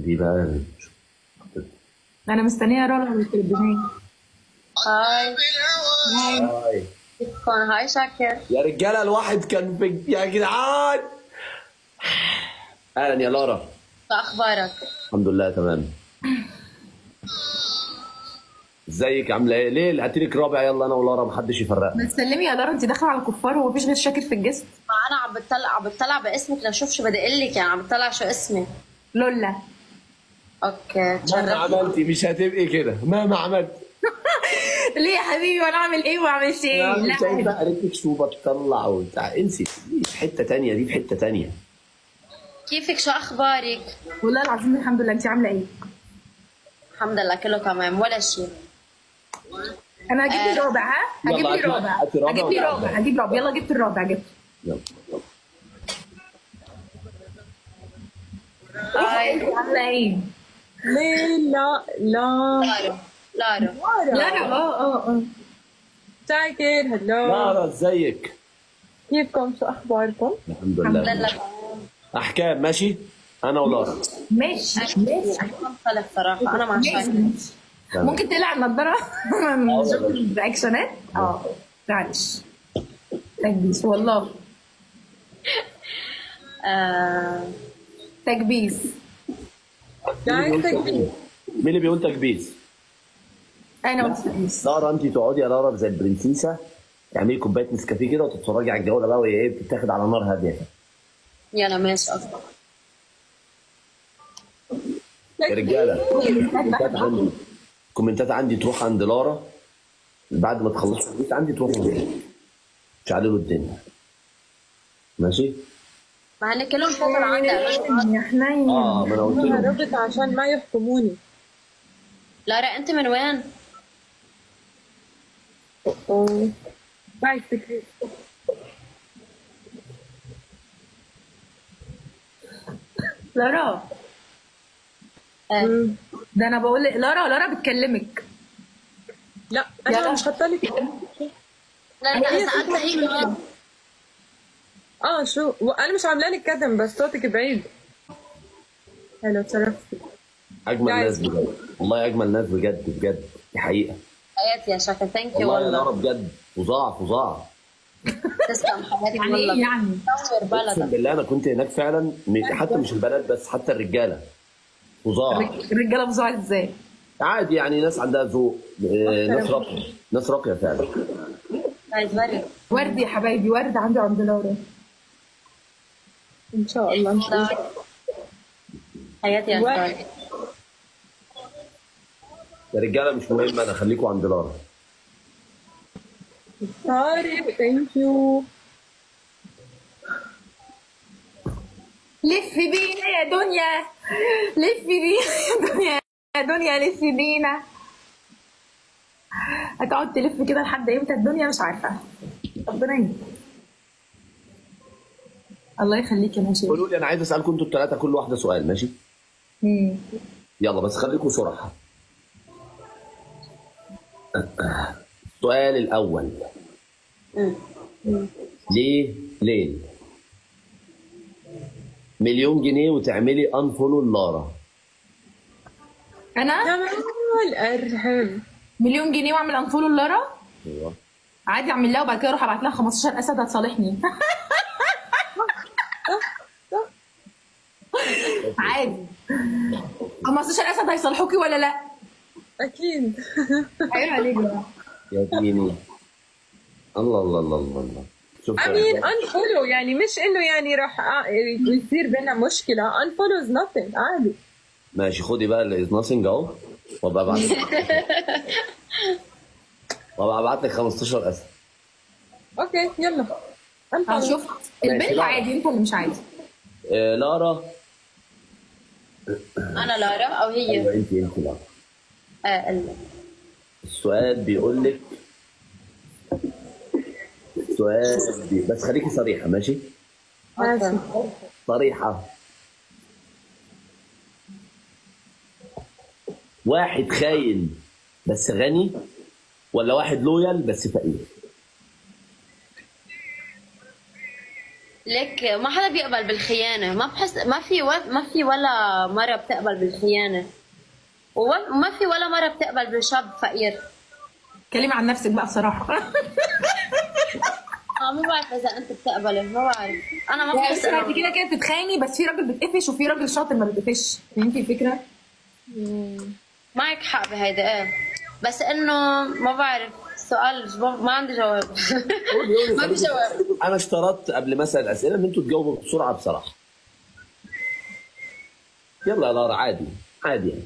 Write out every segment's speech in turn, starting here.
دي بقى. انا مستنيه رنا من التلفزيون. هاي هاي. هاي كيفكم؟ هاي شاكر. يا رجاله، الواحد كان في يا جدعان. اهلا يا لارا. شو اخبارك؟ الحمد لله تمام. ازيك عامله ايه؟ ليه هاتي لك رابع؟ يلا انا ولارا محدش يفرقنا. ما تسلمي يا لارا، انت داخله على كفار ومفيش غير شاكر في الجسم. ما انا عم بتطلع باسمك لاشوف شو بدي اقول لك، يعني عم بتطلع شو اسمي. لولا. اوكي مهما تشرفت. عملتي مش هتبقي كده مهما عملت. ليه يا حبيبي؟ وانا اعمل ايه وما اعملش ايه؟ لا شايفه لا قريتك شو بتطلع وبتاع، انسي. دي في حته ثانيه، دي في حته ثانيه. كيفك؟ شو اخبارك؟ والله العظيم الحمد لله. انت عامله ايه؟ الحمد لله كله تمام ولا شيء. انا هجيب لي رابع. ها هجيب يلا لي رابع. هاتي رابع هجيب لي ولا رابع. هجيب رابع. يلا جبت الرابع. جبت. يلا هاي عامله ايه؟ ليه؟ لا لا لارا. لا اه شاكر. هلو، لارا ازيك؟ كيفكم؟ شو اخباركم؟ الحمد الحمد لله. لا احكام ماشي. انا ولارا ماشي ماشي مختلف صراحه، انا مع شاكر. ماشي. ممكن تقلع النضاره نشوف الرياكشنات. معلش. تكبيس والله. تكبيس. مين اللي بيقول تكبيس؟ انا قلت تكبيس. لارا انت تقعدي يا لارا زي البرنسيسه، تعملي كوبايه نسكافيه كده وتتفرجي على الجوله بقى وهي ايه بتتاخد على نار هاديه. يلا ماشي اصلا. يا رجاله، الكومنتات عندي تروح عند لارا بعد ما تخلصوا البيت، عندي تروح البيت تشعللوا الدنيا. ماشي؟ ما هن كلهم فوق عندك. يا حنين. ما انا قلت انا لهم. ربط عشان ما يحكموني. لارا انت من وين؟ اوه باي فكري. لارا، ده انا بقول لارا بتكلمك. لا انا مش حاطه لك. لا اذا سالت هيك شو انا مش عامله لك كتم بس صوتك بعيد. حلو، تشرفت. اجمل ناس بجد، والله اجمل ناس بجد بجد، دي حقيقه. حياتي يا شاكر. ثانك يو والله يا لارا والله. بجد فظاع. تسلم حياتك يعني والله. ايه يعني؟ نور اقسم بلدك. بالله انا كنت هناك فعلا، حتى مش البنات بس، حتى الرجاله فظاع. الرجاله بزعل ازاي؟ عادي يعني، ناس عندها ذوق، ناس راقيه فعلا. عايز مريم. ورد يا حبايبي، ورد عندي عند لارا. ان شاء الله نشوف. حياتي يا فارس. يا رجاله مش مهم، انا خليكم عند لارا. سوري، ثانك يو. لف بينا يا دنيا، لف بينا يا دنيا، يا دنيا لف بينا. هتقعد تلف كده لحد امتى الدنيا؟ مش عارفه. ربنا يهديك. الله يخليك يا ماشي. قولوا لي، انا عايز اسالكم انتوا الثلاثه كل واحده سؤال، ماشي؟ يلا بس خليكم صراحه. السؤال الاول، ليه ليل مليون جنيه وتعملي انفولو لارا؟ انا جمال ارحب. مليون جنيه واعمل انفولو لارا؟ ايوه عادي اعمل لها وبعد كده اروح ابعت لها 15 اسد هتصالحني. عادي. 15 اسد هيصالحوكي ولا لا؟ اكيد. عيب عليك بقى. يا ديني. الله شوف امين انفولو يعني مش انه يعني راح يصير بينا مشكله. انفولو از nothing عادي. ماشي، خدي بقى اللي از ناثينج اهو، وابقى ابعت لك 15 اسد. اوكي يلا هنشوف. البنت عادي، انت اللي مش عادي. لارا. انا لارا او هي؟ ايوه انت لارا. الا السؤال بيقول لك، بس خليكي صريحه، ماشي؟ ماشي. صريحه. واحد خاين بس غني، ولا واحد لويال بس فقير؟ ليك ما حدا بيقبل بالخيانة، ما بحس ما في ولا مرة بتقبل بالخيانة، وما في ولا مرة بتقبل بشاب فقير. كلمي عن نفسك بقى بصراحه. ما بعرف إذا أنت بتقبله، ما بعرف. أنا ما بحس انت إنه كده كده بتتخاني، بس في راجل بتقفش وفي راجل شاطر ما بتقفش، فهمتي الفكره؟ معك حق بهيدا إيه، بس إنه ما بعرف. سؤال ما عندي جواب. ما في جواب. انا اشترطت قبل ما اسال الاسئله ان انتوا تجاوبوا بسرعه بصراحه. يلا يا لارا، عادي عادي يعني.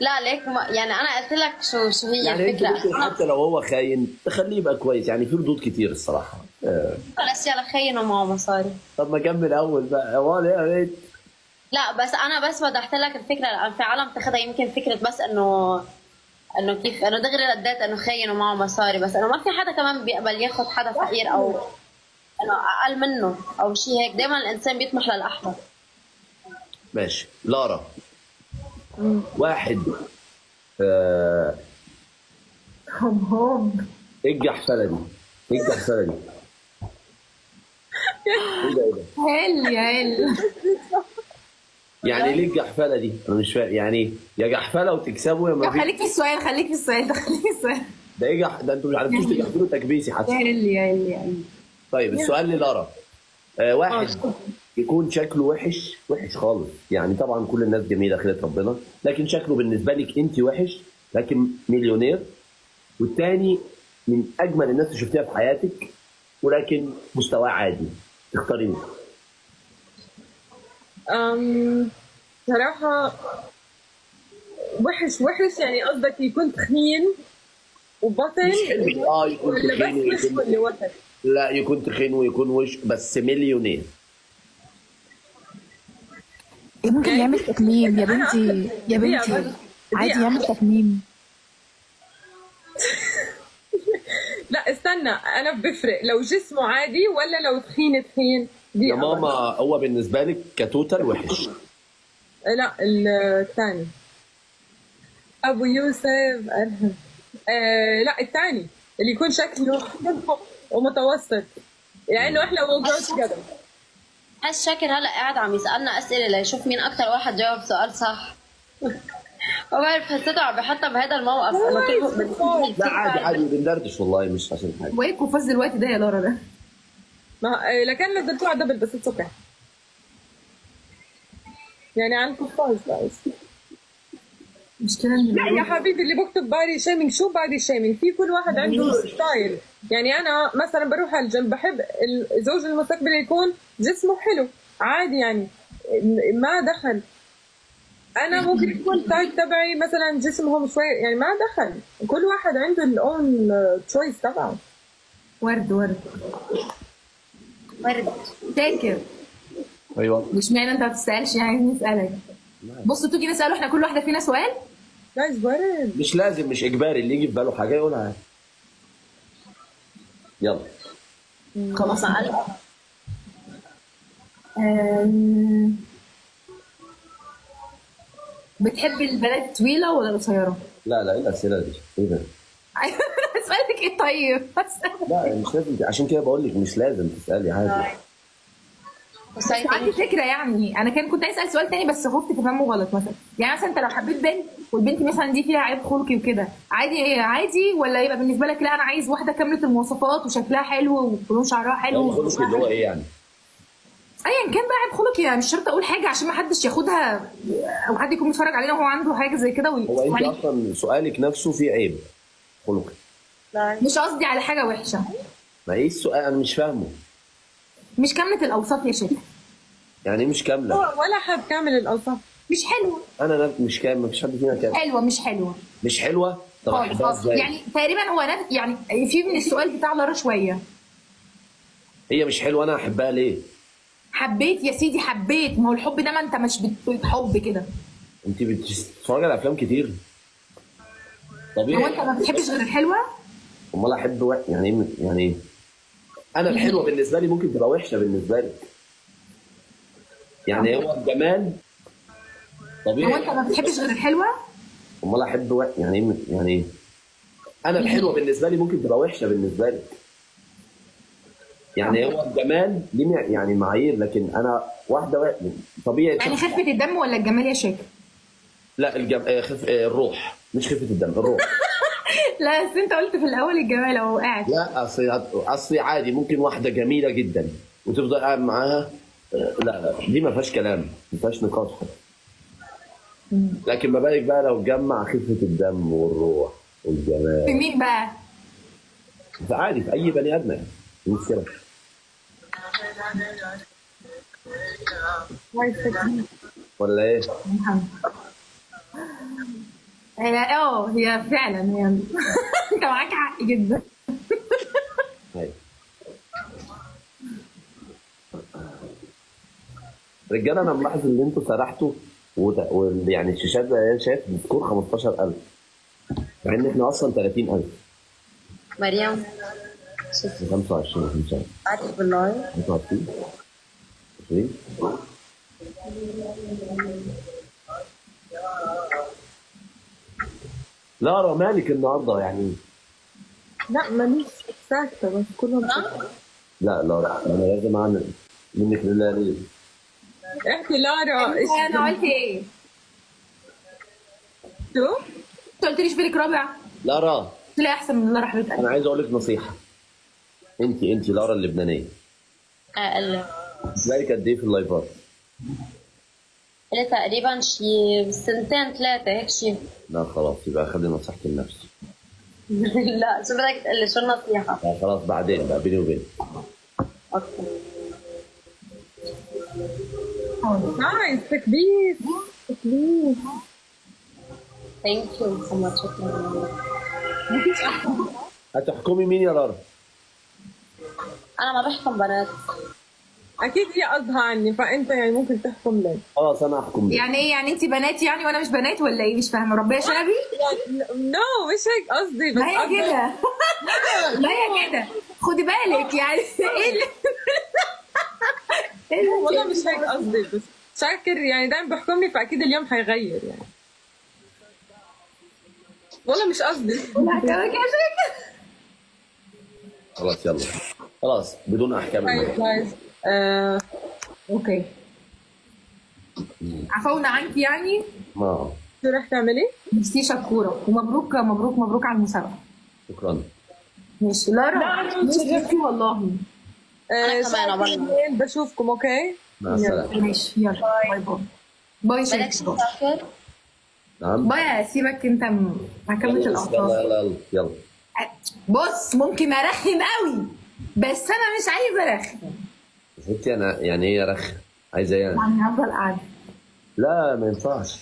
لا ليك يعني أنا قلت لك شو هي يعني انت الفكرة. ممكن حتى لو هو خاين تخليه يبقى كويس، يعني في ردود كتير الصراحه. خلص يلا خينوا معه مصاري. طب ما كمل اول بقى، هو يا ريت. لا بس انا بس وضحت لك الفكره، لان في عالم تاخذها يمكن فكره بس انه كيف انه دغري رديت انه خينوا معه مصاري، بس انه ما في حدا كمان بيقبل ياخذ حدا فقير او انه اقل منه او شيء هيك. دائما الانسان بيطمح للاحلى. ماشي لارا. واحد هم ايه الجحفله دي؟ ايه الجحفله دي؟ ايه ده ايه ده؟ هل يا هل. يعني ليه الجحفله دي؟ انا مش فاهم يعني يا جحفله وتكسبوا يا ما طب في. خليك في السؤال، خليك في السؤال ده، خليك في السؤال. ده ايه ده انتوا مش عارفين تجحفلوا تكبيسي حتى. يا هل يا هل يا هل. طيب السؤال للارا. واحد يكون شكله وحش وحش خالص، يعني طبعا كل الناس جميله خيرة ربنا، لكن شكله بالنسبه لك انت وحش لكن مليونير، والتاني من اجمل الناس اللي شفتيها في حياتك ولكن مستواه عادي، تختاري مين؟ صراحة وحش يعني قصدك يكون تخين وبطن مش حلو يكون ولا تخين بس وش ويكون، ولا وتر؟ لا يكون تخين ويكون وش بس مليونير. ممكن يعمل تكميم يا بنتي يا بنتي، عادي يعمل تكميم. لا استنى، انا بفرق لو جسمه عادي ولا لو تخين دي يا ماما هو بالنسبه لك كتوتال وحش. لا الثاني ابو يوسف ارهم. لا الثاني اللي يكون شكله حلو ومتوسط، لانه احنا موجود كده. حس شاكر هلا قاعد عم يسالنا اسئله ليشوف مين اكثر واحد جاوب سؤال صح. ما بعرف، حسيته عم بحطها بهذا الموقف انه كيف لا عادي عادي بندردش والله مش عشان حاجه. وايه القفاز الوقت ده يا لارا ده؟ ما لكن نزلتوه على دبل بس اتس يعني عن قفاز بس. مشكلة لا يا حبيبي، اللي بكتب بادي شيمينج شو بادي شيمينج؟ في كل واحد عنده ستايل. يعني انا مثلا بروح على الجيم بحب الزوج المستقبلي يكون جسمه حلو عادي، يعني ما دخل. انا ممكن يكون التايب تبعي مثلا جسمهم شوي، يعني ما دخل. كل واحد عنده الاون تشويس تبعه. ورد شاكر. ايوه مش معنى انت ما بتسالش يعني نسالك. بصوا تيجي نساله احنا كل واحده فينا سؤال. جايز ورد مش لازم، مش اجباري، اللي يجي في باله حاجه يقولها. يلا خلاص على بتحبي البنات الطويله ولا القصيره؟ لا ايه الاسئله دي؟ ايه ده؟ سؤالك ايه طيب؟ لا مش لازم، عشان كده بقول لك مش لازم تسالي عادي. بس عندي فكره، يعني انا كنت عايز اسال سؤال تاني بس خفت تفهمه غلط. مثلا انت لو حبيت بنت والبنت مثلا دي فيها عيب خلقي وكده، عادي ولا يبقى بالنسبه لك لا انا عايز واحده كامله المواصفات وشكلها حلو ولون شعرها حلو؟ خلق اللي هو ايه يعني؟ ايا كان بقى عيب خلقي، يعني مش شرط اقول حاجه عشان ما حدش ياخدها او حد يكون بيتفرج علينا وهو عنده حاجه زي كده هو انت اصلا سؤالك نفسه فيه عيب خلقي. مش قصدي على حاجه وحشه. ما ايه السؤال؟ انا مش فاهمه. مش كامله الاوصاف يا شيخ. يعني مش كامله ولا حد كامل الاوصاف. مش حلوه. انا مش كامل، مفيش حد فينا كامل. حلوه مش حلوه. مش حلوه؟ طب احبها ازاي؟ يعني تقريبا هو يعني في من السؤال بتاع لارا شويه. هي مش حلوه انا احبها ليه؟ حبيت يا سيدي حبيت، ما هو الحب ده ما انت مش بتحب كده. انت بتتفرجي على افلام كتير طبيعي. هو انت ما بتحبش غير الحلوه؟ امال احب يعني انا الحلوه بالنسبه لي ممكن تبقى وحشه بالنسبه لك. يعني هو الجمال طبيعي. هو انت ما بتحبش غير الحلوه؟ امال احب يعني انا الحلوه بالنسبه لي ممكن تبقى وحشه بالنسبه لك. يعني هو الجمال ليه يعني معايير، لكن انا واحده طبيعي. يعني خفه الدم ولا الجمال يا شاكر؟ لا الروح، مش خفه الدم، الروح. لا بس انت قلت في الاول الجمال اهو قاعد. لا اصل عادي ممكن واحده جميله جدا وتفضل قاعد معاها. لا دي ما فيهاش كلام، ما فيهاش نقاش. لكن ما بالك بقى لو جمع خفه الدم والروح والجمال. في مين بقى؟ عادي في اي بني ادم يعني، مش مشكله. ولا ايه؟ محمد. هي فعلا يعني انت معاك حق جدا. أيوة. رجاله انا ملاحظ ان انتوا سرحتوا يعني الشاشات ده شايف بتكون 15,000 مع ان احنا اصلا 30,000. مريم 25 عارف بالله 25 20. لارا مالك النهارده يعني؟ لا ماليش، ساكتة بس كلهم ساكتة. لا لارا انا لازم اعمل منك لله ليه؟ احكي لارا ايش انا قلت ايه؟ شو؟ انت قلت ليش بالك رابع؟ لارا لا احسن من لارا حبيبتي. انا عايز اقول لك نصيحه. انت لارا اللبنانيه اقل بالك قد ايه في اللايفات؟ لي تقريبا شي سنتين ثلاثة هيك شي. لا خلاص يبقى خلي نصيحتي لنفسي. لا شو بدك تقلي، شو النصيحة؟ لا خلاص بعدين بقى بيني وبينك. اوكي نايس، تكبير تكبير. ثانك يو سو ماتش. شكرا. هتحكمي مين يا لارا؟ انا ما بحكم بنات. اكيد هي قصدها عني، فانت يعني ممكن تحكم لي. خلاص انا احكم لك. يعني ايه يعني انت بنات يعني وانا مش بنات ولا ايه؟ مش فاهمه. ربنا شنبي؟ نو مش هيك قصدي، بس ما هي كده. ما هي كده، خدي بالك يعني. ايه والله مش هيك قصدي، بس شاكر يعني دايما بحكمني، فاكيد اليوم حيغير يعني. والله مش قصدي. لا كمان يا شاكر. خلاص يلا خلاص بدون احكام. نايس. اوكي عفونا عنك يعني. ما شو رح تعملي؟ ميرسي شكوره، ومبروك مبروك مبروك على المسابقه. شكرا. ماشي لارا ميرسي والله. أنا كمان والله. بشوفكم اوكي؟ مع السلامه. ماشي يلا باي باي. باي بدك شكرا. تسافر؟ نعم. باي سيبك انت هكمل يلا الاطراف. يلا يلا. بص ممكن ارخم قوي بس انا مش عايزه ارخم. ستي انا يعني ايه رخ؟ عايزه ايه يعني؟ يعني هفضل قاعده. لا ما ينفعش.